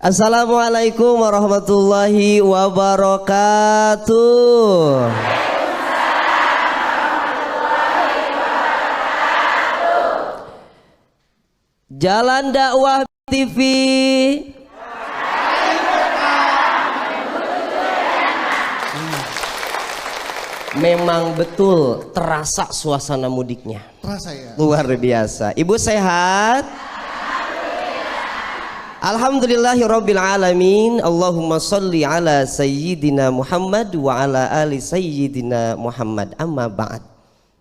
Assalamualaikum warahmatullahi wabarakatuh. Jalan Dakwah TV. Memang betul terasa suasana mudiknya. Terasa ya. Luar biasa. Ibu sehat? Alhamdulillahirabbil alamin. Allahumma sholli ala sayyidina Muhammad wa ala ali sayyidina Muhammad. Amma ba'd.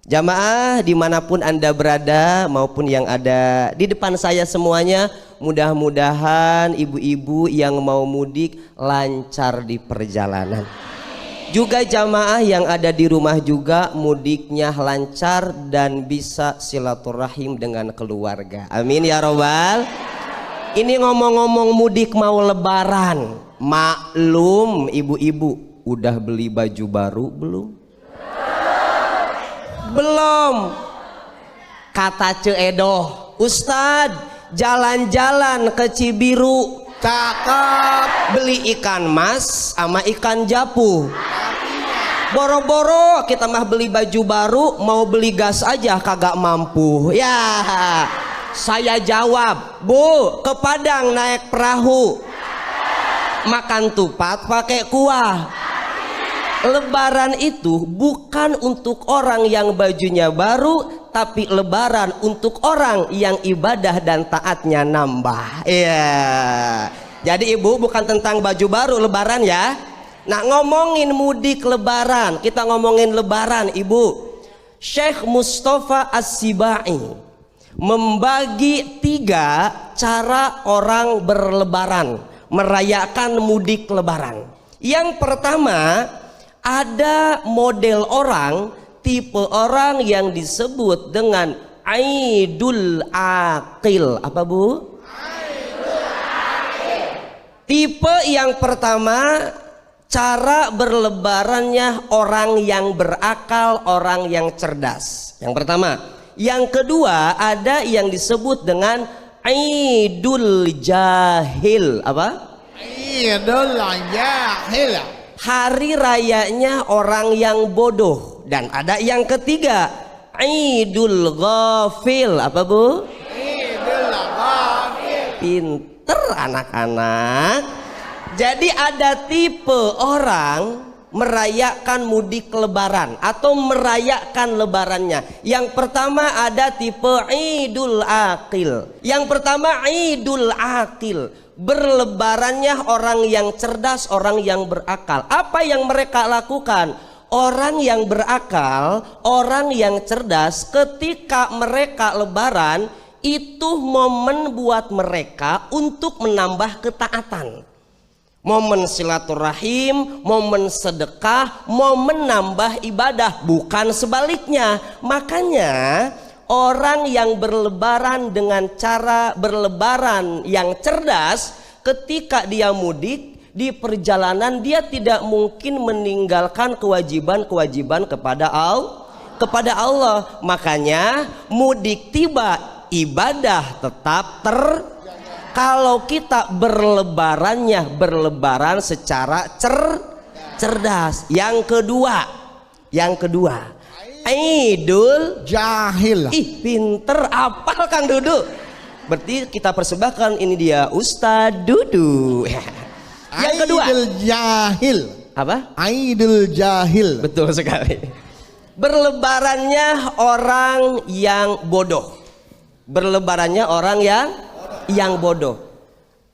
Jamaah dimanapun Anda berada maupun yang ada di depan saya semuanya, mudah-mudahan ibu-ibu yang mau mudik lancar di perjalanan. Juga jamaah yang ada di rumah juga mudiknya lancar dan bisa silaturahim dengan keluarga. Amin ya robbal. Ini ngomong-ngomong mudik mau lebaran, maklum ibu-ibu udah beli baju baru belum? Belum. Kata Ceedoh, Ustad jalan-jalan ke Cibiru, cakep, beli ikan mas sama ikan japu. Boro-boro kita mah beli baju baru, mau beli gas aja kagak mampu. Ya, saya jawab, Bu, ke Padang naik perahu, makan tupat pakai kuah. Lebaran itu bukan untuk orang yang bajunya baru, tapi lebaran untuk orang yang ibadah dan taatnya nambah. Iya. Jadi ibu, bukan tentang baju baru lebaran ya. Nah, ngomongin mudik lebaran, kita ngomongin lebaran ibu. Syekh Mustafa As-Sibai membagi 3 cara orang berlebaran, merayakan mudik lebaran. Yang pertama, ada model orang, tipe orang yang disebut dengan Aidul Aqil. Apa Bu? Aidul Aqil. Tipe yang pertama, cara berlebarannya orang yang berakal, orang yang cerdas. Yang pertama. Yang kedua, ada yang disebut dengan Aidul Jahil. Apa? Aidul Jahil. Hari rayanya orang yang bodoh. Dan ada yang ketiga, Idul Ghafil. Apa Bu? Idul Ghafil. Pinter anak-anak. Jadi ada tipe orang merayakan mudik lebaran atau merayakan lebarannya. Yang pertama ada tipe Idul Aqil. Yang pertama Idul Aqil, berlebarannya orang yang cerdas, orang yang berakal. Apa yang mereka lakukan? Orang yang berakal, orang yang cerdas, ketika mereka lebaran, itu momen buat mereka untuk menambah ketaatan. Momen silaturahim, momen sedekah, momen nambah ibadah, bukan sebaliknya. Makanya orang yang berlebaran dengan cara berlebaran yang cerdas, ketika dia mudik di perjalanan, dia tidak mungkin meninggalkan kewajiban-kewajiban kepada Allah. Makanya mudik tiba, ibadah tetap kalau kita berlebaran secara cerdas. Yang kedua Idul Jahil. Ih, pinter, apal Kang Dudu. Berarti kita persembahkan ini dia Ustadz Dudu. Yang kedua Idul Jahil. Apa? Idul Jahil. Betul sekali. Berlebarannya orang yang bodoh. Berlebarannya orang yang bodoh.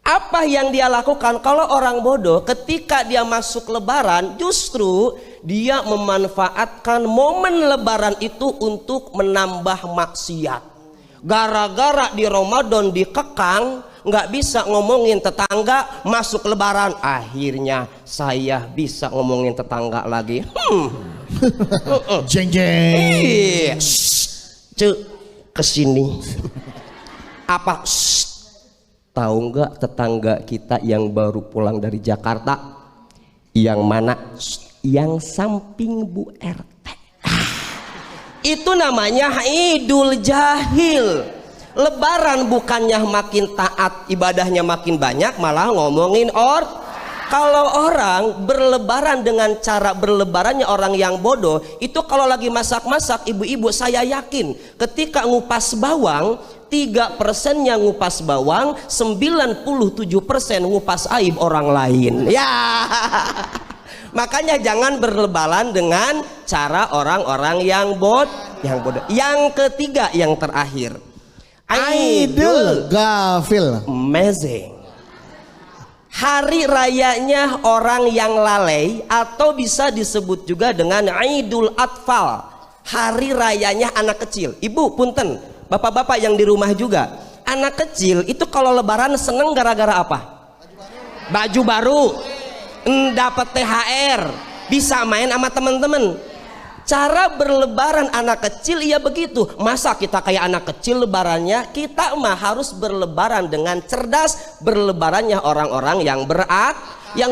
Apa yang dia lakukan? Kalau orang bodoh, ketika dia masuk lebaran, justru dia memanfaatkan momen lebaran itu untuk menambah maksiat. Gara-gara di Ramadan dikekang, nggak bisa ngomongin tetangga, masuk lebaran, akhirnya saya bisa ngomongin tetangga lagi. Jeng jeng. Cek kesini. Apa? Tahu nggak tetangga kita yang baru pulang dari Jakarta? Yang mana? Yang samping Bu RT. Itu namanya Idul Jahil. Lebaran bukannya makin taat, ibadahnya makin banyak, malah ngomongin kalau orang berlebaran dengan cara berlebarannya orang yang bodoh, itu kalau lagi masak-masak, ibu-ibu saya yakin ketika ngupas bawang, 3%-nya ngupas bawang, 97% ngupas aib orang lain. Ya. Makanya jangan berlebaran dengan cara orang-orang yang bodoh. Yang ketiga, yang terakhir, Idul Gafil. Amazing. Hari rayanya orang yang lalai, atau bisa disebut juga dengan Idul Atfal, hari rayanya anak kecil. Ibu punten, bapak-bapak yang di rumah juga, anak kecil itu kalau lebaran seneng gara-gara apa? Baju baru, dapat THR, bisa main sama teman-teman. Cara berlebaran anak kecil ya begitu. Masa kita kayak anak kecil lebarannya? Kita mah harus berlebaran dengan cerdas. Berlebarannya orang-orang yang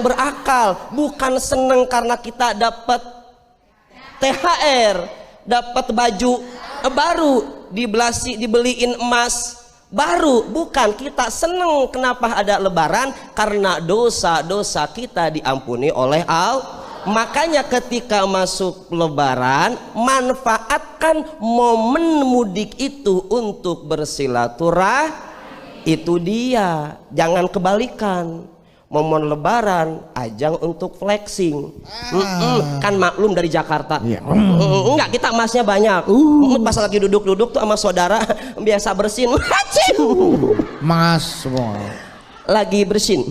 berakal, bukan seneng karena kita dapat THR, dapat baju baru, dibeliin emas baru. Bukan, kita seneng kenapa ada lebaran, karena dosa-dosa kita diampuni oleh Allah. Makanya ketika masuk lebaran, manfaatkan momen mudik itu untuk bersilaturahmi. Itu dia, jangan kebalikan. Momen lebaran ajang untuk flexing. Kan maklum dari Jakarta. Enggak, kita emasnya banyak. Pas lagi duduk-duduk tuh sama saudara biasa bersin. Mas semua. Lagi bersin.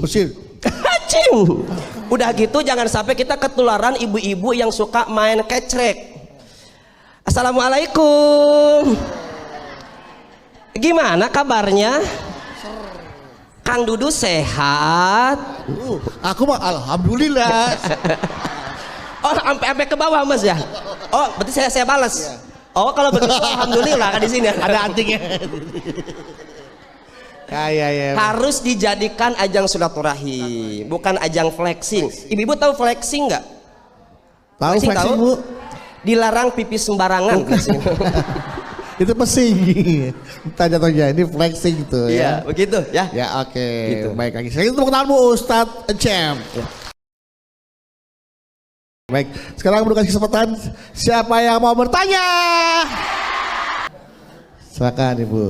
Hacing. Udah gitu jangan sampai kita ketularan ibu-ibu yang suka main kecrek. Assalamualaikum. Gimana kabarnya? Kang Dudu sehat? Aku mah alhamdulillah. Oh, sampai ke bawah Mas ya? Oh, berarti saya balas. Oh, kalau begitu alhamdulillah kan di sini Ada antingnya. Ya. Harus dijadikan ajang silaturahim, bukan ajang flexing. Ibu-ibu tahu flexing nggak? Tahu flexing, Bu? Dilarang pipis sembarangan. Itu pesing. Tanya aja, ini flexing tuh ya. Iya, begitu ya. Ya, oke. Gitu. Baik lagi. Saya tepuk tangan Bu Ustadz Cem. Ya. Baik, sekarang berikan kesempatan siapa yang mau bertanya? Silakan Ibu.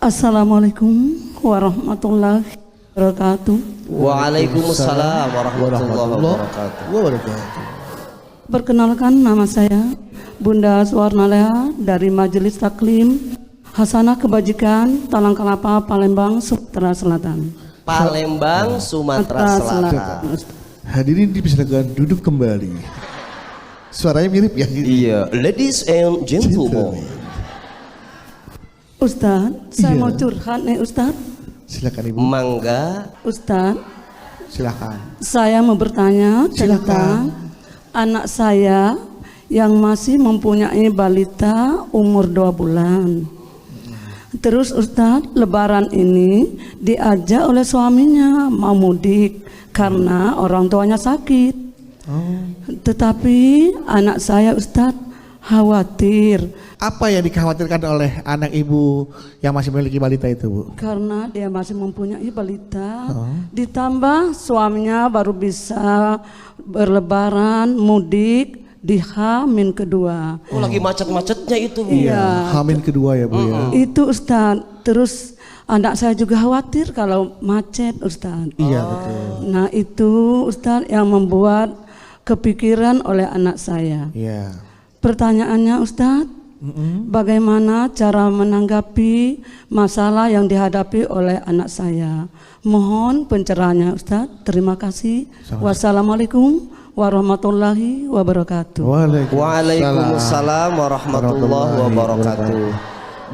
Assalamualaikum warahmatullahi wabarakatuh. Waalaikumsalam warahmatullahi wabarakatuh. Perkenalkan, nama saya Bunda Suwarnalea dari Majelis Taklim Hasanah Kebajikan Talangkalapa, Palembang, Sumatera Selatan. Palembang, Sumatera Selatan. Hadirin dipersilakan duduk kembali. Suaranya mirip ya? Iya, ladies and gentlemen. Ustadz, saya mau curhat nih Ustadz. Silakan Ibu. Mangga. Ustadz, Silakan. saya mau bertanya tentang anak saya yang masih mempunyai balita umur 2 bulan. Terus Ustadz, lebaran ini diajak oleh suaminya mau mudik karena orang tuanya sakit. Tetapi anak saya Ustadz khawatir. Apa yang dikhawatirkan oleh anak Ibu yang masih memiliki balita itu, Bu? Karena dia masih mempunyai balita, ditambah suaminya baru bisa berlebaran mudik di H-min kedua. Oh, lagi macet-macetnya itu, Bu. Iya. H-min kedua ya, Bu ya. Itu Ustadz. Terus anak saya juga khawatir kalau macet, Ustadz. Iya, betul. Nah, itu Ustadz yang membuat kepikiran oleh anak saya. Iya. Pertanyaannya Ustadz, bagaimana cara menanggapi masalah yang dihadapi oleh anak saya? Mohon pencerahannya Ustadz. Terima kasih. Wassalamualaikum warahmatullahi wabarakatuh. Waalaikumsalam warahmatullahi wabarakatuh.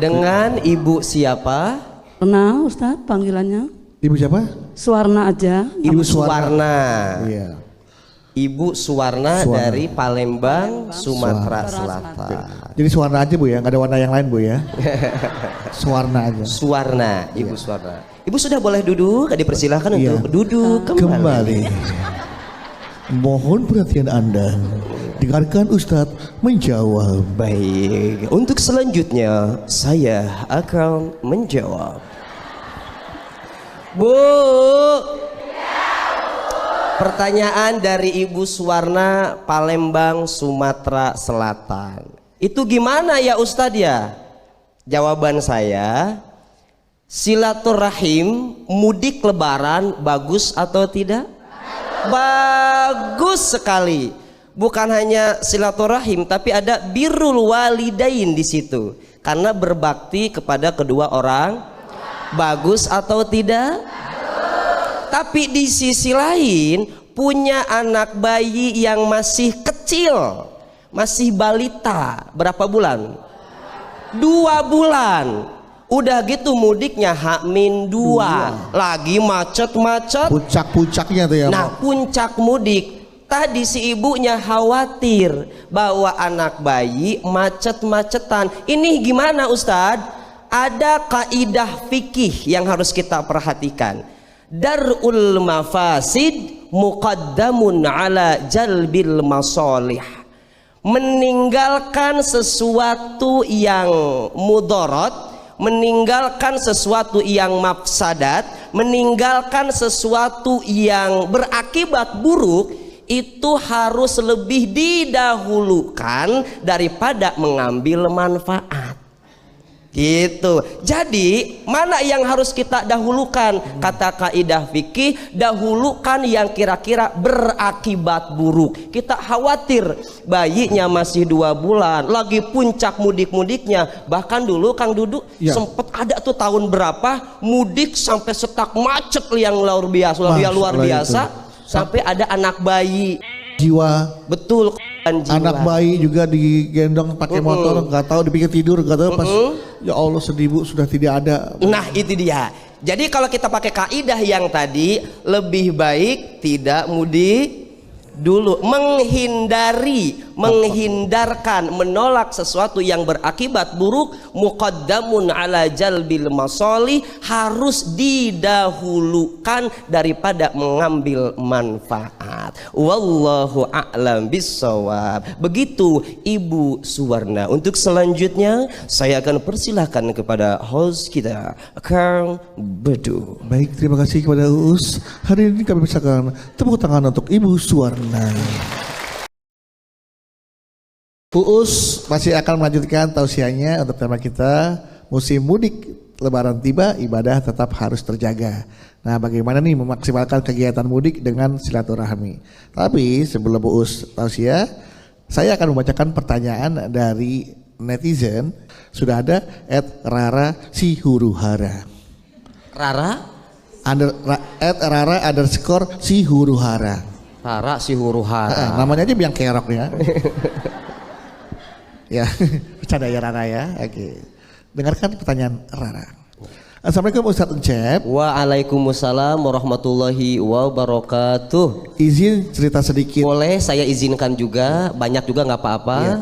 Dengan Ibu siapa? Suwarna Ustadz panggilannya. Ibu siapa? Suwarna aja. Ibu Suwarna. Iya. Ibu Suwarna dari Palembang, Sumatera Selatan. Jadi Suwarna aja Bu ya, nggak ada warna yang lain Bu ya. Suwarna aja. Suwarna, Ibu Suwarna. Ibu sudah boleh duduk, dipersilahkan untuk duduk kembali. Mohon perhatian Anda. Dengarkan Ustadz menjawab. Baik, untuk selanjutnya saya akan menjawab. Bu, pertanyaan dari Ibu Suwarna, Palembang, Sumatera Selatan. Itu gimana ya Ustadz ya? Jawaban saya, silaturahim mudik lebaran bagus atau tidak? Bagus sekali. Bukan hanya silaturahim, tapi ada birrul walidain di situ. Karena berbakti kepada kedua orang, bagus atau tidak? Tapi di sisi lain punya anak bayi yang masih kecil, masih balita, berapa bulan? 2 bulan. Udah gitu mudiknya H-2, lagi macet-macet. Puncak-puncaknya tuh ya. Nah, puncak mudik. Tadi si ibunya khawatir bahwa anak bayi macet-macetan. Ini gimana Ustadz? Ada kaidah fikih yang harus kita perhatikan. Darul mafasid muqaddamun ala jalbil masolih. Meninggalkan sesuatu yang mudarat, meninggalkan sesuatu yang mafsadat, meninggalkan sesuatu yang berakibat buruk, itu harus lebih didahulukan daripada mengambil manfaat. Gitu. Jadi mana yang harus kita dahulukan? Kata kaidah fikih, dahulukan yang kira-kira berakibat buruk. Kita khawatir bayinya masih 2 bulan, lagi puncak mudik-mudiknya. Bahkan dulu Kang Dudu sempet ada tuh tahun berapa mudik sampai setak macet yang luar biasa, sampai ada anak bayi. Jiwa. Betul. Jiwa. Anak bayi juga digendong pakai motor, nggak tahu dipikir tidur, nggak tahu pas ya Allah sedih Bu, sudah tidak ada. Nah itu dia. Jadi kalau kita pakai kaidah yang tadi, lebih baik tidak mudik dulu, menghindarkan, menolak sesuatu yang berakibat buruk. Muqaddamun ala jalbil masoli, harus didahulukan daripada mengambil manfaat. Wallahu a'lam bissawab. Begitu Ibu Suwarna. Untuk selanjutnya saya akan persilahkan kepada host kita Kang Bedu. Baik, terima kasih kepada Uus. Hari ini kami persilakan tepuk tangan untuk Ibu Suwarna. Uus masih akan melanjutkan tausiahnya untuk tema kita, musim mudik lebaran tiba, ibadah tetap harus terjaga. Nah, bagaimana nih memaksimalkan kegiatan mudik dengan silaturahmi? Tapi sebelum Uus tausiah, saya akan membacakan pertanyaan dari netizen. Sudah ada @Rara Sihuruhara. Rara? @Rara _Sihuruhara. Rara Sihuruhara. Namanya aja biang kerok ya. Ya, bercanda ya Rara ya. Oke. Dengarkan pertanyaan Rara. Assalamualaikum Ustadz Encep. Waalaikumsalam warahmatullahi wabarakatuh. Izin cerita sedikit. Boleh saya izinkan juga, banyak juga nggak apa-apa. Ya.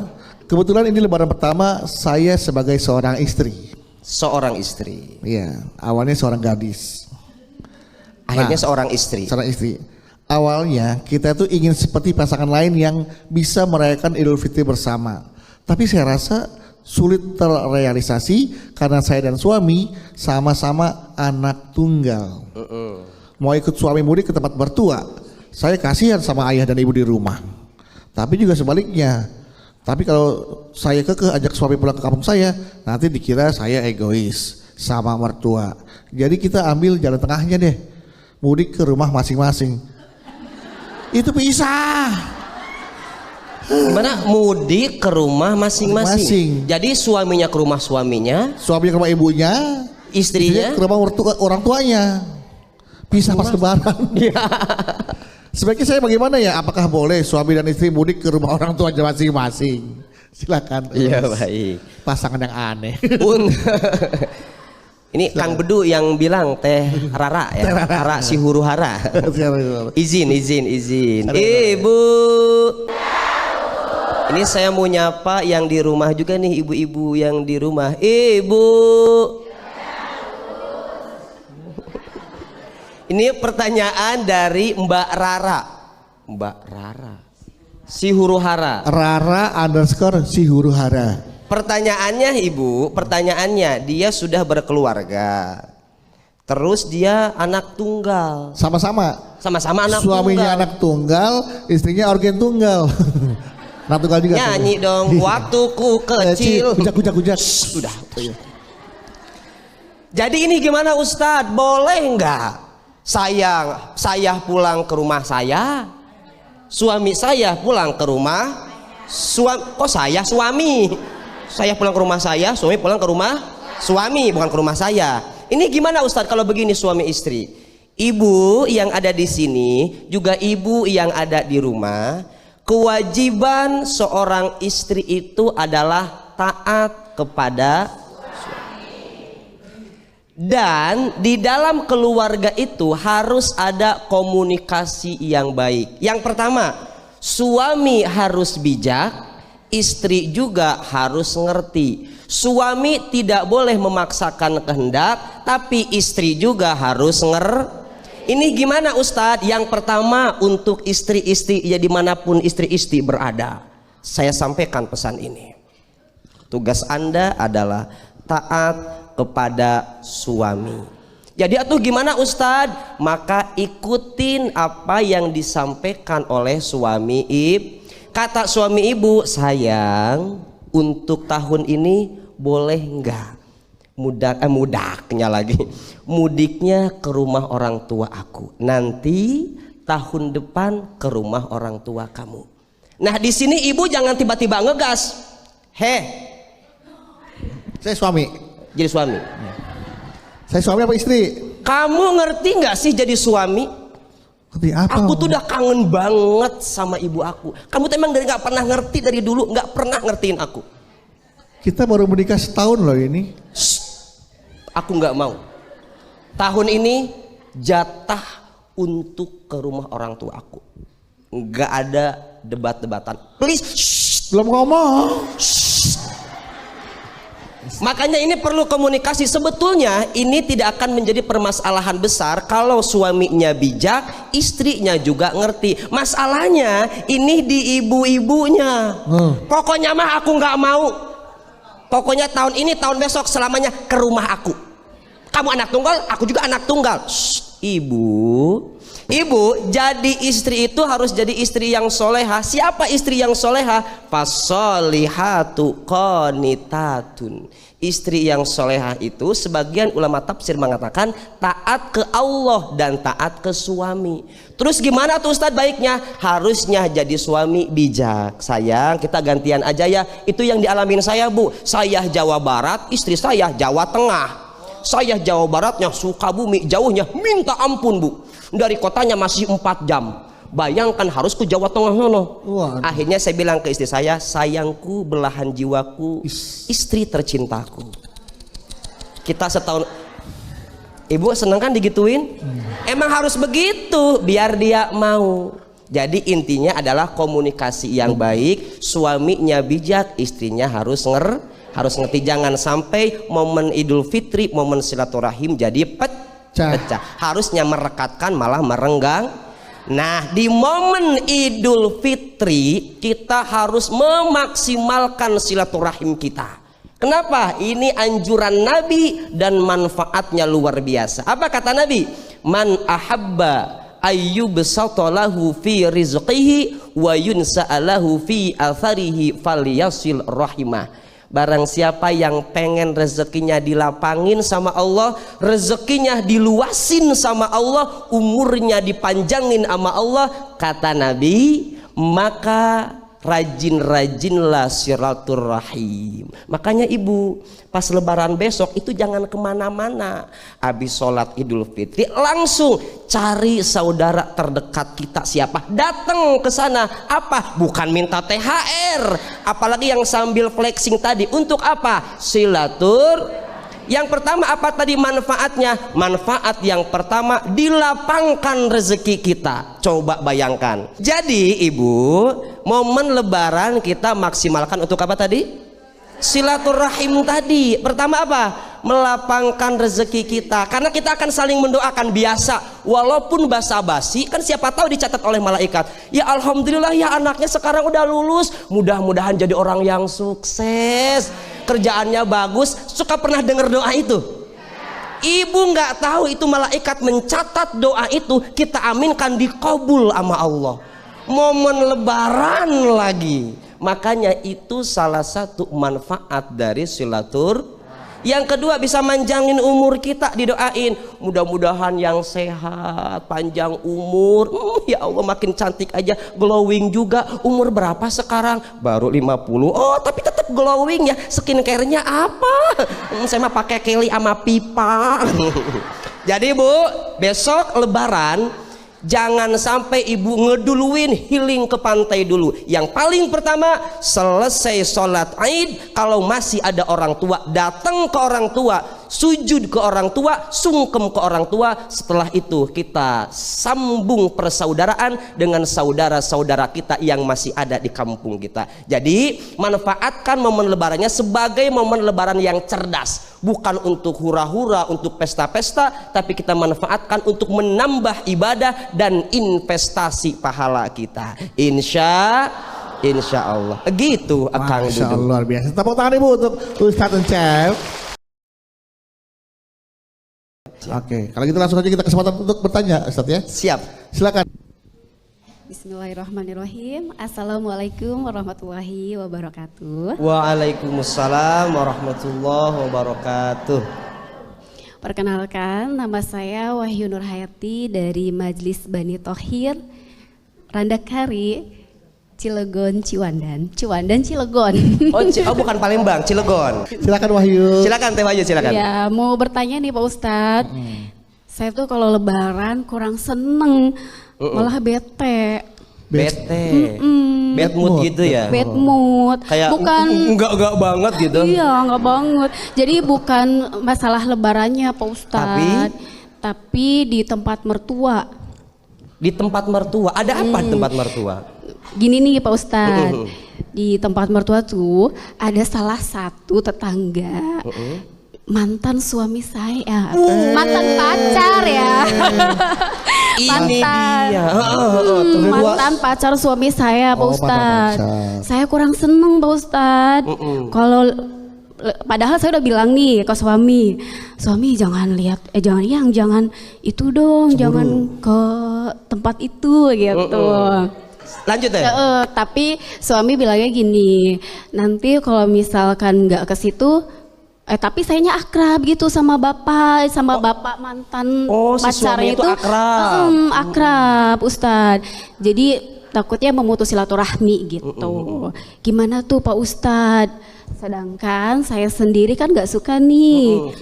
Kebetulan ini lebaran pertama saya sebagai seorang istri. Seorang istri. Iya, awalnya seorang gadis. Akhirnya seorang istri. Seorang istri. Awalnya kita tuh ingin seperti pasangan lain yang bisa merayakan Idul Fitri bersama. Tapi saya rasa sulit terrealisasi karena saya dan suami sama-sama anak tunggal. Mau ikut suami mudik ke tempat mertua, saya kasihan sama ayah dan ibu di rumah. Tapi juga sebaliknya. Tapi kalau saya ajak suami pulang ke kampung saya, nanti dikira saya egois sama mertua. Jadi kita ambil jalan tengahnya deh, mudik ke rumah masing-masing. Itu pisah. Gimana? Mudik ke rumah masing-masing. Jadi suaminya ke rumah suaminya, suaminya ke rumah ibunya, istrinya ke rumah orang tuanya. Pisah pas lebaran. Sebaiknya saya bagaimana ya? Apakah boleh suami dan istri mudik ke rumah orang tuanya masing-masing? Silakan. Iya baik. Pasangan yang aneh. Ini Kang Bedu yang bilang Teh Rara ya. Rara Sihuruhara. Izin. Ibu. Ini saya mau nyapa yang di rumah juga nih, ibu-ibu yang di rumah. Ibu. Ini pertanyaan dari Mbak Rara. Mbak Rara. Si huru hara. Rara_si_huru-hara. Pertanyaannya Ibu, pertanyaannya dia sudah berkeluarga. Terus dia anak tunggal. Sama-sama Sama-sama anak suaminya tunggal. anak tunggal, istrinya organ tunggal. Anak tunggal juga. Nyanyi dong, waktuku kecil. Kujak. Sudah. Jadi ini gimana Ustadz? Boleh nggak saya pulang ke rumah saya, suami saya pulang ke rumah suami. Saya pulang ke rumah saya, suami pulang ke rumah suami, bukan ke rumah saya. Ini gimana Ustadz kalau begini suami istri? Ibu yang ada di sini juga ibu yang ada di rumah. Kewajiban seorang istri itu adalah taat kepada dan di dalam keluarga itu harus ada komunikasi yang baik. Yang pertama, suami harus bijak, istri juga harus ngerti. Suami tidak boleh memaksakan kehendak, tapi istri juga harus Ini gimana Ustadz? Yang pertama untuk istri-istri ya dimanapun istri-istri berada, saya sampaikan pesan ini. Tugas Anda adalah taat kepada suami. Jadi atuh gimana Ustadz? Maka ikutin apa yang disampaikan oleh suami Kata suami ibu, sayang, untuk tahun ini boleh enggak mudiknya ke rumah orang tua aku. Nanti tahun depan ke rumah orang tua kamu. Nah di sini ibu jangan tiba-tiba ngegas. Saya suami. Jadi suami. Saya suami apa istri? Kamu ngerti nggak sih jadi suami? Ngerti apa? Aku tuh udah kangen banget sama ibu aku. Kamu tuh emang dari nggak pernah ngerti dari dulu, nggak pernah ngertiin aku. Kita baru menikah setahun loh ini. Aku nggak mau. Tahun ini jatah untuk ke rumah orang tua aku. Nggak ada debat-debatan. Please. Belum ngomong. Makanya ini perlu komunikasi. Sebetulnya ini tidak akan menjadi permasalahan besar kalau suaminya bijak, istrinya juga ngerti. Masalahnya ini di ibu-ibunya. Pokoknya mah aku nggak mau. Pokoknya tahun ini, tahun besok selamanya ke rumah aku. Kamu anak tunggal, aku juga anak tunggal. Ibu, jadi istri itu harus jadi istri yang soleha. Siapa istri yang soleha? Fasolihatu qanitatun. Istri yang soleha itu sebagian ulama tafsir mengatakan taat ke Allah dan taat ke suami. Terus gimana tuh Ustadz baiknya? Harusnya jadi suami bijak. Sayang, kita gantian aja ya. Itu yang dialamin saya Bu. Saya Jawa Barat, istri saya Jawa Tengah. Saya Jawa Baratnya Sukabumi, jauhnya minta ampun Bu. Dari kotanya masih 4 jam. Bayangkan harus ke Jawa Tengah sono. Akhirnya saya bilang ke istri saya, sayangku, belahan jiwaku, istri tercintaku. Kita setahun. Ibu seneng kan digituin? Emang harus begitu biar dia mau. Jadi intinya adalah komunikasi yang baik. Suaminya bijak, istrinya harus ngerti. Jangan sampai momen Idul Fitri, momen silaturahim jadi pecah. Harusnya merekatkan malah merenggang. Nah di momen Idul Fitri kita harus memaksimalkan silaturahim kita. Kenapa? Ini anjuran Nabi dan manfaatnya luar biasa. Apa kata Nabi? Man ahabba ayyubsatalahu fi rizqihi wa yunsa'alahu fi atharihi falyasil rahimah. Barang siapa yang pengen rezekinya dilapangin sama Allah, rezekinya diluasin sama Allah, umurnya dipanjangin sama Allah, kata Nabi, maka rajin-rajinlah silaturahim. Makanya ibu pas lebaran besok itu jangan kemana-mana. Habis sholat Idul Fitri langsung cari saudara terdekat kita siapa, datang ke sana. Apa? Bukan minta THR, apalagi yang sambil flexing tadi. Untuk apa? Silatur. Yang pertama apa tadi manfaatnya? Manfaat yang pertama dilapangkan rezeki kita. Coba bayangkan. Jadi ibu, momen lebaran kita maksimalkan untuk apa tadi? Silaturahim tadi. Pertama apa? melapangkan rezeki kita, karena kita akan saling mendoakan biasa, walaupun basa-basi kan siapa tahu dicatat oleh malaikat. Ya alhamdulillah ya anaknya sekarang udah lulus, mudah-mudahan jadi orang yang sukses, kerjaannya bagus. Suka pernah dengar doa itu? Ibu nggak tahu itu malaikat mencatat doa itu, kita aminkan dikabul sama Allah. Momen lebaran lagi, makanya itu salah satu manfaat dari silatur. Yang kedua, bisa manjangin umur kita, didoain mudah-mudahan yang sehat, panjang umur. Ya Allah makin cantik aja, glowing juga. Umur berapa sekarang? Baru 50. Oh tapi tetap glowing ya. Skincare-nya apa? Saya mah pakai Kelly sama pipa. Jadi Bu, besok lebaran jangan sampai ibu ngeduluin healing ke pantai dulu. Yang paling pertama, selesai sholat Id, kalau masih ada orang tua, datang ke orang tua, sujud ke orang tua, sungkem ke orang tua. Setelah itu kita sambung persaudaraan dengan saudara-saudara kita yang masih ada di kampung kita. Jadi manfaatkan momen lebarannya sebagai momen lebaran yang cerdas, bukan untuk hura-hura, untuk pesta-pesta, tapi kita manfaatkan untuk menambah ibadah dan investasi pahala kita. Insya Allah gitu Akang Masya Dudu. Allah, luar biasa. Tepuk tangan Ibu untuk Ustadz Encep. Oke, kalau gitu langsung aja kita kesempatan untuk bertanya Ustadz ya. Siap. Silakan. Bismillahirrahmanirrahim. Assalamualaikum warahmatullahi wabarakatuh. Waalaikumsalam warahmatullahi wabarakatuh. Perkenalkan, nama saya Wahyu Nurhayati dari Majelis Bani Thohir Randakari, Cilegon, Ciwandan, Cilegon. Oh bukan Palembang, Cilegon. Silakan Wahyu. Silakan Teh Wahyu, silakan. Ya, mau bertanya nih Pak Ustadz. Saya tuh kalau lebaran kurang seneng, malah bete. Bete. Bad mood gitu ya. Bad mood. Kayak bukan enggak banget gitu. Iya, enggak banget. Jadi bukan masalah lebarannya Pak Ustadz, tapi di tempat mertua. Di tempat mertua. Ada apa di tempat mertua? Gini nih Pak Ustadz, di tempat mertua tuh ada salah satu tetangga mantan suami saya, mantan pacar ya. Mantan pacar suami saya Pak Ustadz. Saya kurang seneng Pak Ustadz. Kalau padahal saya udah bilang nih ke suami jangan lihat, jangan itu dong, jangan ke tempat itu gitu. Lanjut ya. Tapi suami bilangnya gini, nanti kalau misalkan nggak ke situ, tapi sayanya akrab gitu sama bapak mantan pacarnya itu akrab. Akrab Ustadz. Jadi takutnya memutus silaturahmi gitu. Gimana tuh Pak Ustadz? Sedangkan saya sendiri kan nggak suka nih.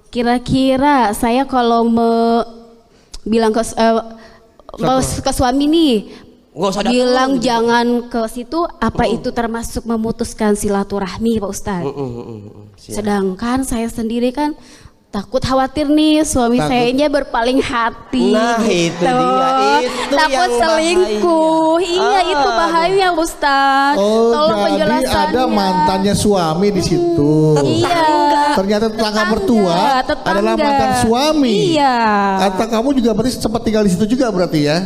Kira-kira saya kalau bilang ke suami nih, bilang jangan ke situ, apa itu termasuk memutuskan silaturahmi Pak Ustadz? Sedangkan saya sendiri kan takut khawatir nih suami sayanya berpaling hati. Nah itu dia, itu takut yang selingkuh. bahaya. Iya itu bahaya Ustadz. Tolong jadi penjelasannya. ada mantannya suami di situ. Iya. Ternyata tetangga mertua tetangga. adalah mantan suami. Iya. Kata kamu juga berarti sempat tinggal di situ juga berarti ya?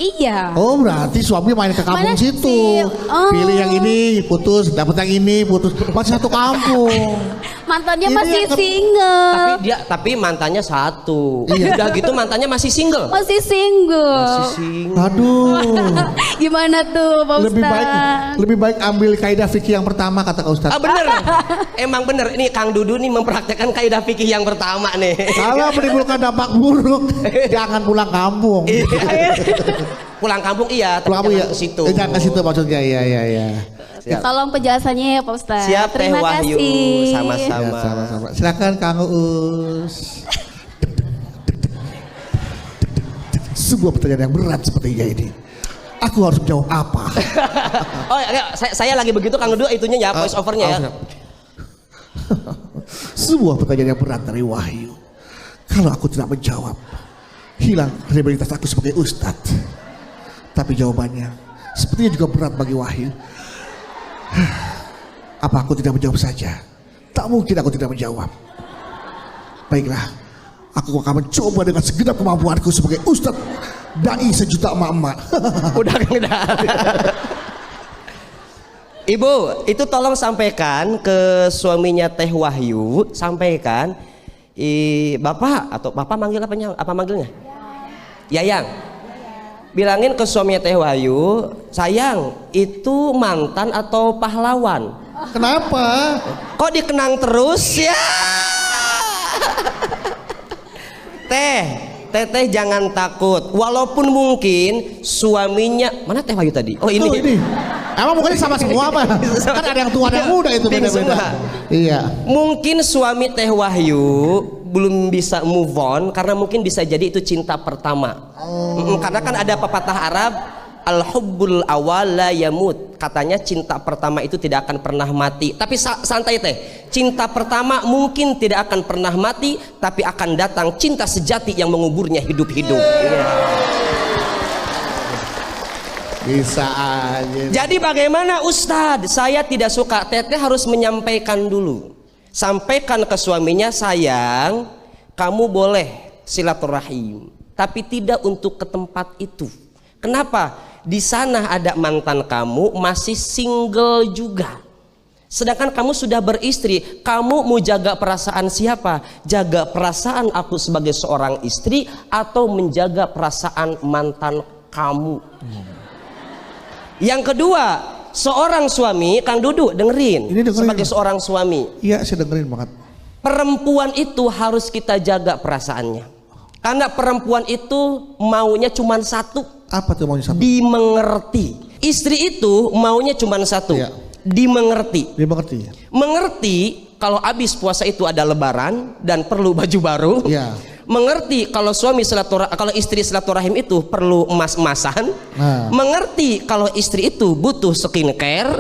Iya. Oh berarti suami main ke kampung Mana situ, sih? pilih yang ini putus, dapat yang ini putus, masih satu kampung. Mantannya Ini masih akan- single. Tapi mantannya satu. Iya. Udah gitu mantannya masih single. Masih single. Masih single. Aduh, Gimana tuh Pak Ustadz? lebih baik ambil kaidah fikih yang pertama kata Kak Ustadz. Bener. Emang bener. Ini Kang Dudu nih mempraktekkan kaidah fikih yang pertama nih. Kalau menimbulkan dampak buruk, jangan pulang kampung. Pulang kampung iya, tapi Pulang kampung jangan ya, ke situ. jangan ke situ maksudnya, iya. Siap. Tolong penjelasannya ya Pak Ustadz. Siap Teh Terima Wahyu, kasih. sama-sama. Ya, sama-sama. Silakan Kang Uus. Sebuah pertanyaan yang berat sepertinya ini. Aku harus menjawab apa? Oh ya, saya lagi begitu Kang Dudu itunya ya, voice overnya ya. Sebuah pertanyaan yang berat dari Wahyu. Kalau aku tidak menjawab, hilang kredibilitas aku sebagai ustadz. Tapi jawabannya sepertinya juga berat bagi Wahyu. Apa aku tidak menjawab saja? Tak mungkin aku tidak menjawab. Baiklah, aku akan mencoba dengan segenap kemampuanku sebagai Ustadz Dai sejuta emak-emak. Udah kan udah. Ibu, itu tolong sampaikan ke suaminya Teh Wahyu, sampaikan Bapak atau Bapak manggil apa manggilnya? Yayang. Bilangin ke suaminya Teh Wahyu, sayang, itu mantan atau pahlawan? Kenapa? Kok dikenang terus ya? Teteh jangan takut. Walaupun mungkin suaminya, mana Teh Wahyu tadi? Oh ini. Tuh, ini. Emang mukanya sama semua apa? Kan ada yang tua ada yang muda itu beda-beda. Iya. Mungkin suami Teh Wahyu belum bisa move on karena mungkin bisa jadi itu cinta pertama. Karena kan ada pepatah Arab, al-hubbul awal la yamut. Katanya cinta pertama itu tidak akan pernah mati. Tapi santai Teh. Cinta pertama mungkin tidak akan pernah mati, tapi akan datang cinta sejati yang menguburnya hidup-hidup. Bisa aja. Jadi bagaimana Ustadz? Saya tidak suka. Teteh harus menyampaikan dulu. Sampaikan ke suaminya, sayang, kamu boleh silaturahim, tapi tidak untuk ke tempat itu. Kenapa? Di sana ada mantan kamu masih single juga. Sedangkan kamu sudah beristri. Kamu mau jaga perasaan siapa? Jaga perasaan aku sebagai seorang istri atau menjaga perasaan mantan kamu? Yang kedua, seorang suami, Kang Dudu dengerin, sebagai seorang suami. Iya, saya dengerin banget. Perempuan itu harus kita jaga perasaannya. Karena perempuan itu maunya cuma satu. Apa tuh maunya satu? Dimengerti. Istri itu maunya cuma satu. Iya. Dimengerti. Dimengerti. Mengerti kalau habis puasa itu ada lebaran dan perlu baju baru. Iya. Mengerti kalau kalau istri silaturahim itu perlu emas-emasan. Nah. Mengerti kalau istri itu butuh skincare.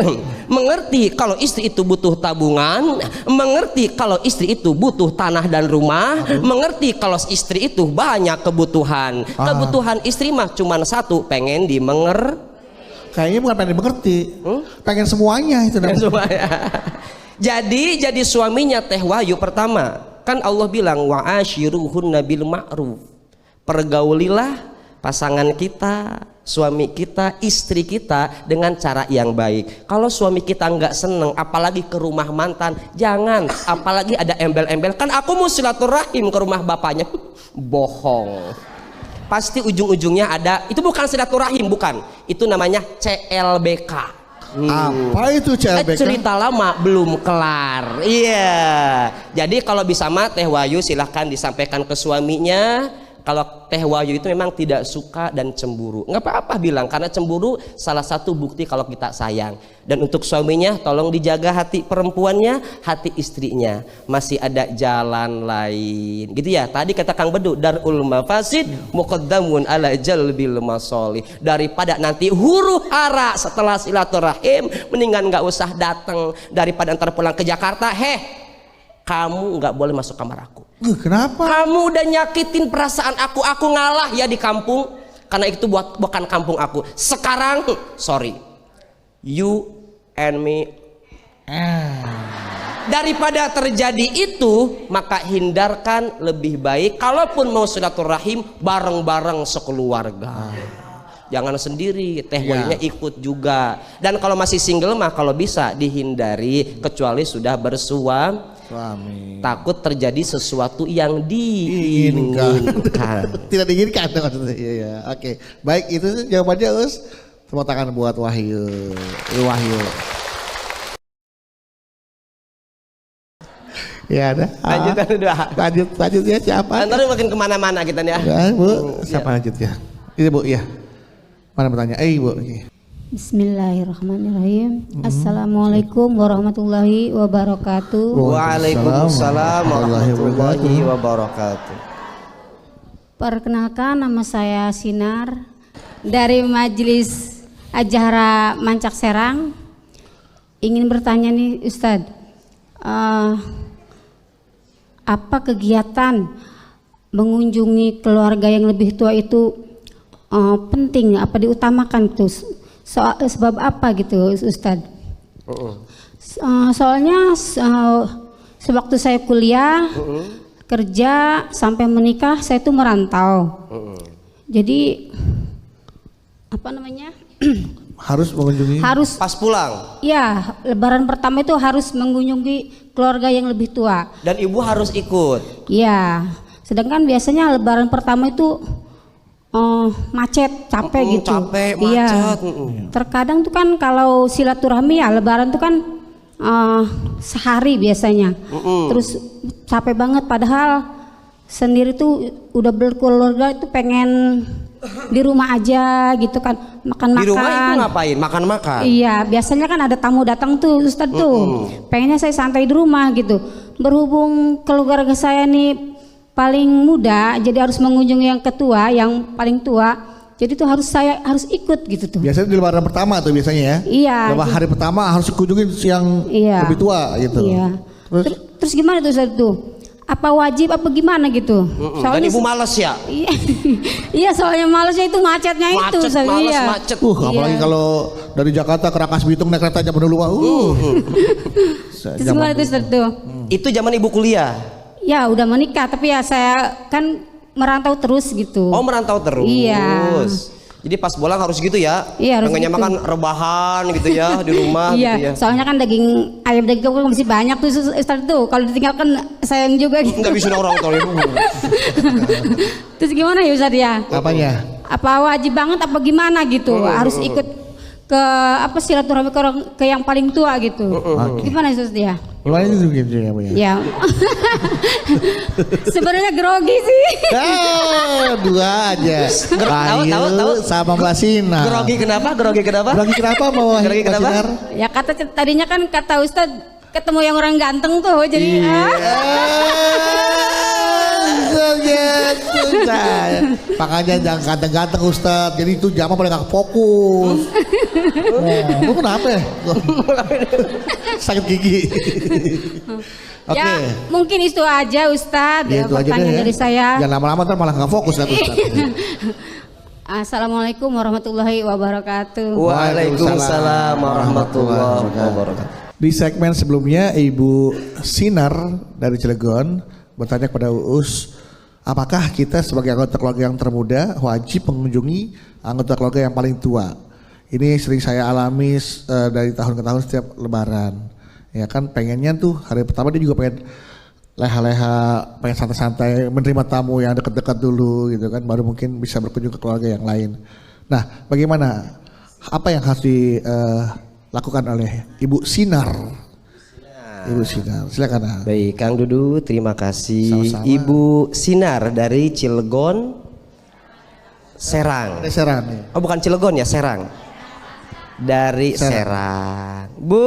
Mengerti kalau istri itu butuh tabungan. Mengerti kalau istri itu butuh tanah dan rumah. Mengerti kalau istri itu banyak kebutuhan. Kebutuhan istri mah cuma satu, pengen Kayaknya bukan pengen dimengerti, pengen semuanya itu. Jadi suaminya Teh Wahyu pertama, kan Allah bilang wa'ashiruhunna bil ma'ruf. Pergaulilah pasangan kita, suami kita, istri kita dengan cara yang baik. Kalau suami kita nggak seneng, apalagi ke rumah mantan, jangan. Apalagi ada embel-embel, kan aku mau silaturahim ke rumah bapaknya. Bohong. Pasti ujung-ujungnya ada, itu bukan silaturahim, bukan. Itu namanya CLBK. Apa itu CLBK? Cerita lama belum kelar. Iya. Jadi kalau bisa mah Teh Wahyu silahkan disampaikan ke suaminya. Kalau Teh Wahyu itu memang tidak suka dan cemburu, nggak apa-apa bilang, karena cemburu salah satu bukti kalau kita sayang. Dan untuk suaminya tolong dijaga hati perempuannya, hati istrinya. Masih ada jalan lain, gitu ya. Tadi kata Kang Bedu, darul mafasid muqaddamun ala jalbil masolih. Daripada nanti huru hara setelah silaturahim, mendingan nggak usah datang. Daripada ntar pulang ke Jakarta, kamu nggak boleh masuk kamar aku. Kenapa? Kamu udah nyakitin perasaan aku ngalah ya di kampung, karena itu bukan kampung aku. Sekarang, sorry, you and me. Daripada terjadi itu, maka hindarkan lebih baik. Kalaupun mau silaturahim, bareng-bareng sekeluarga. Jangan sendiri, Teh Wahyunya ikut juga. Dan kalau masih single mah kalau bisa dihindari, kecuali sudah bersuami. Takut terjadi sesuatu yang diinginkan. Tidak diinginkan maksudnya. Iya. Oke. Baik, itu jawabannya Us. Tepuk tangan buat Wahyu. Wahyu. Ya ada. Lanjut ya siapa? Ntar makin kemana-mana kita nih ya. Bu, siapa lanjut ya? Ini Bu ya. Mana bertanya? Bu. Bismillahirrahmanirrahim. Assalamualaikum warahmatullahi wabarakatuh. Waalaikumsalam warahmatullahi wabarakatuh. Perkenalkan, nama saya Sinar dari Majelis Ajahra Mancak Serang. Ingin bertanya nih Ustadz, apa kegiatan mengunjungi keluarga yang lebih tua itu penting, apa diutamakan tuh? Sebab apa gitu Ustadz? Soalnya sewaktu saya kuliah, kerja sampai menikah saya tuh merantau. Jadi apa namanya? Harus mengunjungi. Harus Pas pulang. ya, lebaran pertama itu harus mengunjungi keluarga yang lebih tua. Dan ibu harus ikut. Iya. Sedangkan biasanya lebaran pertama itu macet, capek gitu. Capek, Iya. macet. Terkadang tuh kan kalau silaturahmi ya lebaran tuh kan sehari biasanya. Terus capek banget padahal sendiri tuh udah berkeluarga itu pengen di rumah aja gitu kan, makan-makan. Di rumah ibu ngapain? Makan-makan. Iya, biasanya kan ada tamu datang tuh Ustadz tuh. Pengennya saya santai di rumah gitu. Berhubung keluarga saya nih paling muda, jadi harus mengunjungi yang ketua, yang paling tua. Jadi tuh saya harus ikut gitu tuh. Biasanya di lebaran pertama tuh biasanya ya. Iya. Lebaran hari pertama harus kunjungin yang Iya. lebih tua gitu. Iya. Terus Terus gimana tuh Ustadz tuh? Apa wajib apa gimana gitu? Dan ibu males ya? Iya, iya soalnya malesnya itu macetnya itu. Macet, Ustadz. males, Iya. macet. apalagi kalau dari Jakarta ke Rangkas Bitung naik kereta jam dulu. Terus gimana tuh Ustadz tuh? Itu zaman ibu kuliah. Ya udah menikah tapi ya saya kan merantau terus gitu. Oh, merantau terus. Iya. Jadi pas pulang harus gitu ya? Iya, harus Pengennya gitu. makan rebahan gitu ya di rumah Iya, gitu ya. soalnya kan ayam daging kan masih banyak tuh Ustadz tuh. Kalau ditinggalkan sayang juga gitu. Nggak bisa orang tua ibu. Terus gimana ya Ustadz ya? Apanya? Apa wajib banget apa gimana gitu? Harus ikut ke apa silaturahmi ke yang paling tua gitu. Gimana Ustadz ya? Gimana itu gitu ya, Bu ya? Ya. Sebenarnya grogi sih. Dua aja. tahu. Sama Mbak Sina. Grogi kenapa? Grogi kenapa? Grogi kenapa mau Grogi Mbak kenapa? Sinar? Ya tadinya kan kata Ustadz ketemu yang orang ganteng tuh jadi Makanya jangan ganteng-ganteng Ustadz. Jadi itu jamaah paling gak fokus. Lu kenapa ya? Sakit gigi. Oke. Ya mungkin itu aja Ustadz Ya, itu aja deh pertanyaan ya. dari saya. Jangan lama-lama ntar malah gak fokus Ustadz. Assalamualaikum warahmatullahi wabarakatuh. Waalaikumsalam warahmatullahi wabarakatuh. Di segmen sebelumnya Ibu Sinar dari Cilegon bertanya kepada Uus, apakah kita sebagai anggota keluarga yang termuda wajib mengunjungi anggota keluarga yang paling tua? Ini sering saya alami dari tahun ke tahun setiap lebaran. Ya kan pengennya tuh hari pertama dia juga pengen leha-leha, pengen santai-santai menerima tamu yang dekat-dekat dulu gitu kan, baru mungkin bisa berkunjung ke keluarga yang lain. Nah, bagaimana? Apa yang harus dilakukan oleh Ibu Sinar? Ibu Sinar, silakan. Baik, Kang Dudu, terima kasih. Sama-sama. Ibu Sinar dari Cilegon, Serang. Ada Serang nih. Oh, bukan Cilegon ya, Serang. Dari Serang. Bu.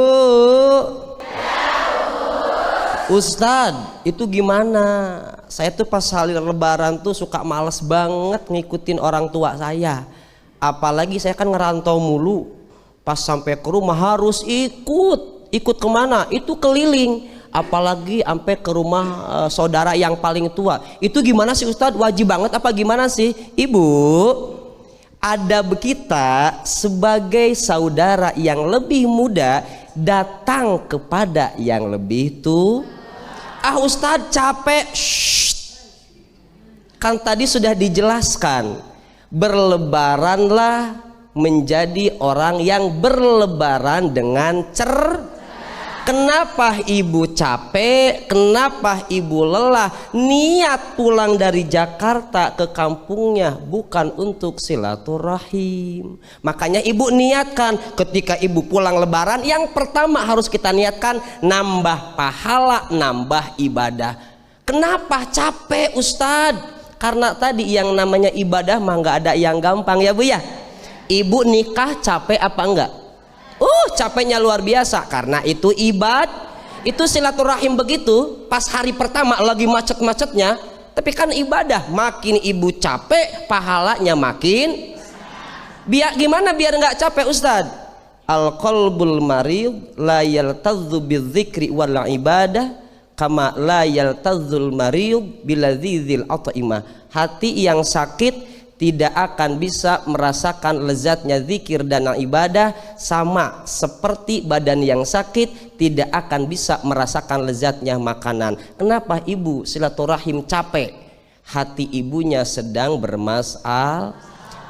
Ustadz, itu gimana? Saya tuh pas hari lebaran tuh suka males banget ngikutin orang tua saya. Apalagi saya kan ngerantau mulu. Pas sampai ke rumah harus ikut. Ikut kemana? Itu keliling. Apalagi sampai ke rumah saudara yang paling tua. Itu gimana sih Ustadz? Wajib banget apa gimana sih? Ibu, adab kita sebagai saudara yang lebih muda datang kepada yang lebih tua. Ustadz capek. Shh. Kan tadi sudah dijelaskan, berlebaranlah menjadi orang yang berlebaran dengan Kenapa ibu capek? Kenapa ibu lelah? Niat pulang dari Jakarta ke kampungnya bukan untuk silaturahim. Makanya ibu niatkan ketika ibu pulang lebaran, yang pertama harus kita niatkan nambah pahala, nambah ibadah. Kenapa capek Ustadz? Karena tadi yang namanya ibadah mah nggak ada yang gampang ya Bu ya. Ibu nikah capek apa enggak? Capeknya luar biasa karena itu itu silaturahim begitu. Pas hari pertama lagi macet-macetnya, tapi kan ibadah, makin ibu capek pahalanya makin. Gimana biar nggak capek Ustadz? Al-qalbul marid la yaltadzu bidzikri wal ibadah kama la yaltadzul marid biladzizil at'imah. Hati yang sakit tidak akan bisa merasakan lezatnya zikir dan ibadah, sama seperti badan yang sakit tidak akan bisa merasakan lezatnya makanan. Kenapa ibu silaturahim capek? Hati ibunya sedang bermasalah.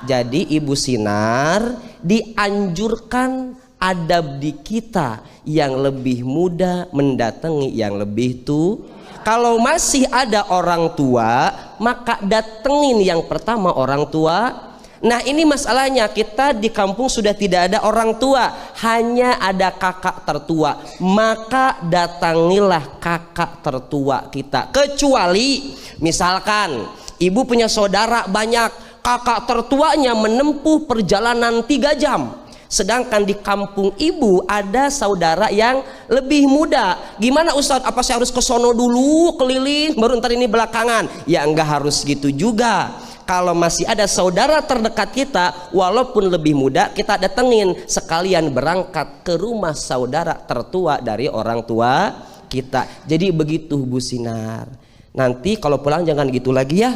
Jadi ibu Sinar dianjurkan adab di kita yang lebih muda mendatangi yang lebih tua. Kalau masih ada orang tua, maka datengin yang pertama orang tua. Nah ini masalahnya, kita di kampung sudah tidak ada orang tua, hanya ada kakak tertua. Maka datangilah kakak tertua kita. Kecuali misalkan ibu punya saudara banyak, kakak tertuanya menempuh perjalanan 3 jam. Sedangkan di kampung ibu ada saudara yang lebih muda. Gimana Ustadz? Apa saya harus ke sono dulu keliling baru ntar ini belakangan? Ya enggak harus gitu juga. Kalau masih ada saudara terdekat kita walaupun lebih muda, kita datengin sekalian berangkat ke rumah saudara tertua dari orang tua kita. Jadi begitu Bu Sinar. Nanti kalau pulang jangan gitu lagi ya.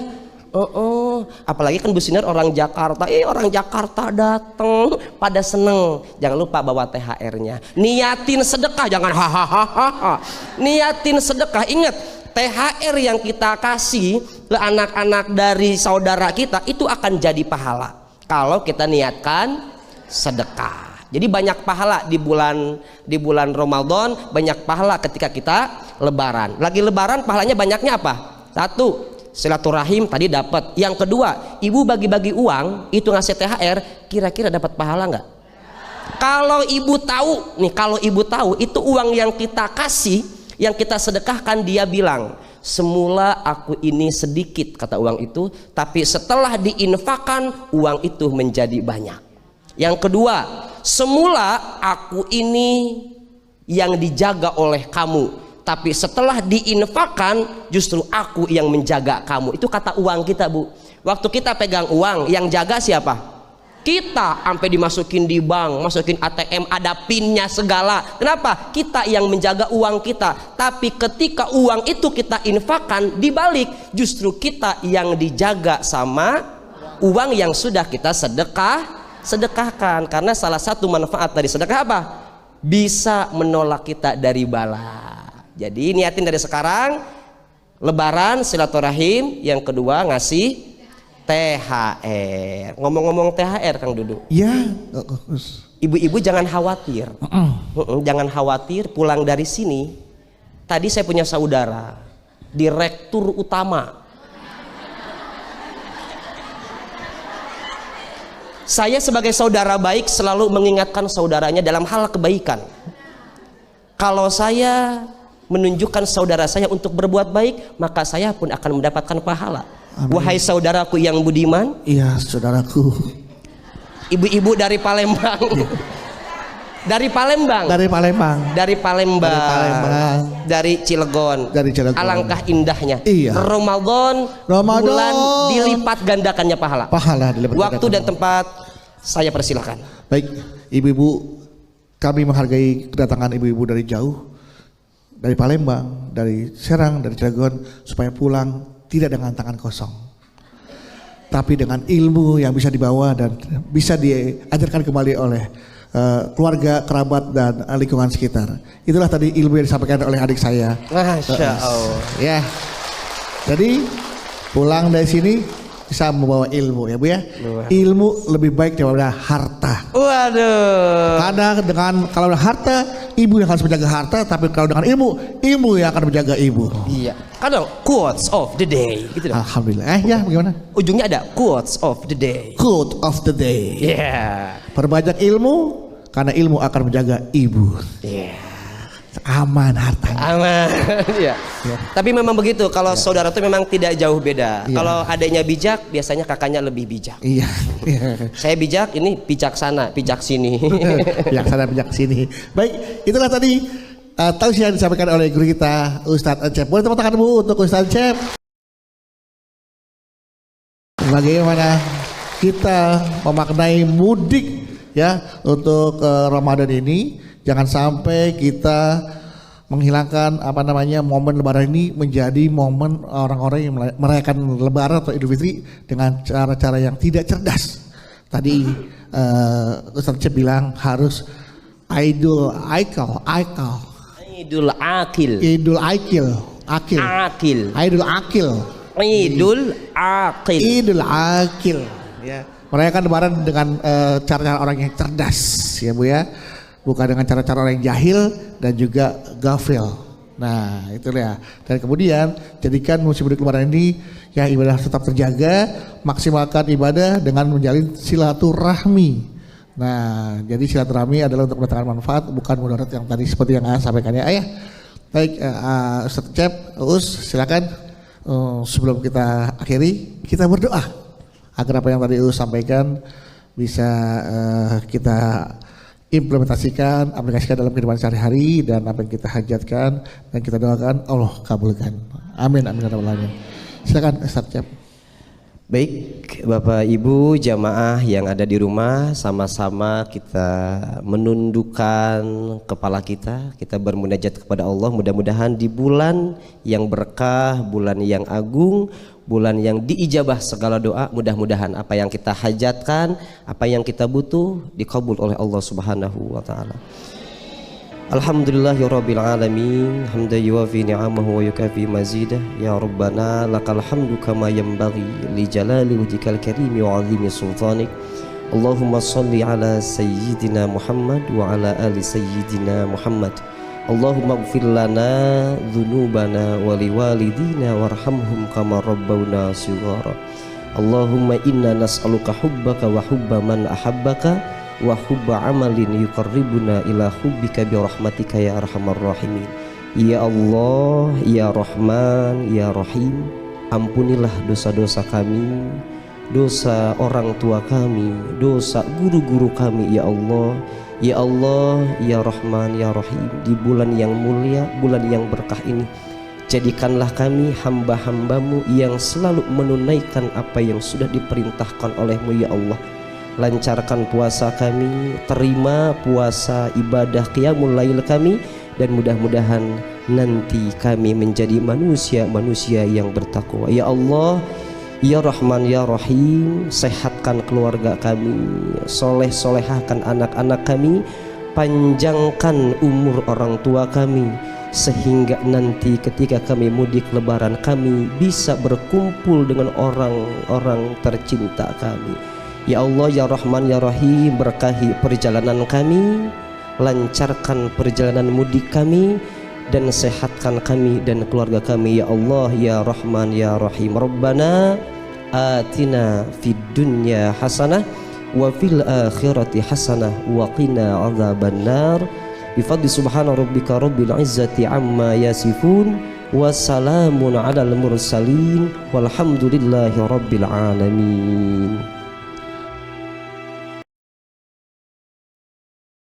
Apalagi kan Bu Sinar orang Jakarta, orang Jakarta datang pada seneng. Jangan lupa bawa THR-nya. Niatin sedekah, jangan hahaha. Niatin sedekah. Ingat, THR yang kita kasih ke anak-anak dari saudara kita itu akan jadi pahala kalau kita niatkan sedekah. Jadi banyak pahala di bulan Ramadan, banyak pahala ketika kita lebaran. Lagi lebaran pahalanya banyaknya apa? 1, silaturahim tadi dapat. Yang kedua, ibu bagi-bagi uang itu ngasih THR, kira-kira dapat pahala nggak? Kalau ibu tahu nih, kalau ibu tahu itu uang yang kita kasih, yang kita sedekahkan, dia bilang, semula aku ini sedikit kata uang itu, tapi setelah diinfakkan uang itu menjadi banyak. Yang kedua, semula aku ini yang dijaga oleh kamu, tapi setelah diinfakkan justru aku yang menjaga kamu. Itu kata uang kita Bu. Waktu kita pegang uang, yang jaga siapa? Kita. Sampai dimasukin di bank, masukin ATM, ada pinnya segala. Kenapa? Kita yang menjaga uang kita. Tapi ketika uang itu kita infakkan, dibalik justru kita yang dijaga sama uang yang sudah kita sedekahkan. Karena salah satu manfaat dari sedekah apa? Bisa menolak kita dari bala. Jadi niatin dari sekarang, lebaran silaturahim, yang kedua ngasih THR. Ngomong-ngomong THR Kang Dudu. Ya. Ibu-ibu jangan khawatir. Jangan khawatir pulang dari sini. Tadi saya punya saudara, direktur utama. Saya sebagai saudara baik selalu mengingatkan saudaranya dalam hal kebaikan. Kalau saya menunjukkan saudara saya untuk berbuat baik, maka saya pun akan mendapatkan pahala. Amin. Wahai saudaraku yang budiman. Iya, saudaraku. Ibu-ibu dari Palembang. Dari Palembang. Dari Cilegon. Alangkah indahnya. Iya. Ramadan bulan dilipat gandakannya pahala. Waktu dan tempat saya persilahkan. Baik, ibu-ibu, kami menghargai kedatangan ibu-ibu dari jauh, dari Palembang, dari Serang, dari Cilegon, supaya pulang tidak dengan tangan kosong, tapi dengan ilmu yang bisa dibawa dan bisa diajarkan kembali oleh keluarga, kerabat, dan lingkungan sekitar. Itulah tadi ilmu yang disampaikan oleh adik saya. Masya Allah. Ya, jadi pulang dari sini bisa membawa ilmu ya Bu ya. Ilmu lebih baik daripada harta. Waduh. Karena kalau harta, ibu yang harus menjaga harta, tapi kalau dengan ilmu yang akan menjaga ibu. Iya. Kan quotes of the day gitu dong. Alhamdulillah. Ya bagaimana? Ujungnya ada quotes of the day. Quote of the day. Yeah. Perbanyak ilmu karena ilmu akan menjaga ibu. Yeah. Aman hartanya. Aman. Iya. Tapi memang begitu, kalau saudara itu memang tidak jauh beda. Kalau adanya bijak, biasanya kakaknya lebih bijak. Iya. Saya bijak, ini bijaksana, bijak sini. bijak sini. Baik, itulah tadi tausiah yang disampaikan oleh guru kita Ustadz Encep. Boleh tepuk tangan Bu untuk Ustadz Encep. Bagaimana kita memaknai mudik ya untuk Ramadan ini? Jangan sampai kita menghilangkan momen Lebaran ini menjadi momen orang-orang yang merayakan Lebaran atau Idul Fitri dengan cara-cara yang tidak cerdas. Tadi Ustadz Cep bilang harus idol, Idul Akil. Idul Akil. Akil. Akil. Idul Akil. Idul Akil. Idul Akil. Ya. Merayakan Lebaran dengan cara-cara orang yang cerdas, ya Bu ya. Bukan dengan cara-cara orang yang jahil dan juga gafil. Nah, itu ya. Dan kemudian jadikan musim mudik Lebaran ini ya ibadah tetap terjaga, maksimalkan ibadah dengan menjalin silaturahmi. Nah, jadi silaturahmi adalah untuk mendatangkan manfaat, bukan mudarat yang tadi seperti yang sampaikan ya. Ayah. Baik, Ustaz Cep, Uus, silakan. Sebelum kita akhiri, kita berdoa agar apa yang tadi Uus sampaikan bisa kita implementasikan, aplikasikan dalam kehidupan sehari-hari, dan apa yang kita hajatkan dan kita doakan Allah kabulkan. Amin amin ya rabbal alamin. Silakan Ustaz Cep. Baik, Bapak Ibu jamaah yang ada di rumah, sama-sama kita menundukkan kepala kita bermunajat kepada Allah. Mudah-mudahan di bulan yang berkah, bulan yang agung, bulan yang diijabah segala doa, mudah-mudahan apa yang kita hajatkan, apa yang kita butuh dikabul oleh Allah Subhanahu wa taala. Alhamdulillahirabbil alamin, hamdan yuwafi ni'amahu wa yukafi mazidah. Ya Rabbana lakal hamdu kama yanbaghi li jalali wajhikal karimi wa 'azimi sultanik. Allahumma shalli ala sayyidina Muhammad wa ala ali sayyidina Muhammad. Allahumma ighfir lana dhunubana wa liwalidina warhamhum kama rabbawna shighara. Allahumma inna nas'aluka hubbaka wa hubba man ahabbaka wa hubba amalin yuqarribuna ila hubbika bi rahmatika ya arhamar rahimin. Ya Allah, ya Rahman, ya Rahim, ampunilah dosa-dosa kami, dosa orang tua kami, dosa guru-guru kami ya Allah. Ya Allah, ya Rahman, ya Rahim, di bulan yang mulia, bulan yang berkah ini, jadikanlah kami hamba-hambamu yang selalu menunaikan apa yang sudah diperintahkan olehmu ya Allah. Lancarkan puasa kami, terima puasa ibadah qiyamul lail kami, dan mudah-mudahan nanti kami menjadi manusia-manusia yang bertakwa. Ya Allah, ya Rahman, ya Rahim, sehatkan keluarga kami, soleh-solehahkan anak-anak kami, panjangkan umur orang tua kami, sehingga nanti ketika kami mudik lebaran kami bisa berkumpul dengan orang-orang tercinta kami. Ya Allah, ya Rahman, ya Rahim, berkahi perjalanan kami, lancarkan perjalanan mudik kami, dan sehatkan kami dan keluarga kami ya Allah, ya Rahman, ya Rahim. Rabbana atina fid dunya hasanah wa fil akhirati hasanah wa qina adzabannar. Bi fadli subhana rabbika rabbil izzati amma yasifun wa salamun alal mursalin walhamdulillahi rabbil alamin.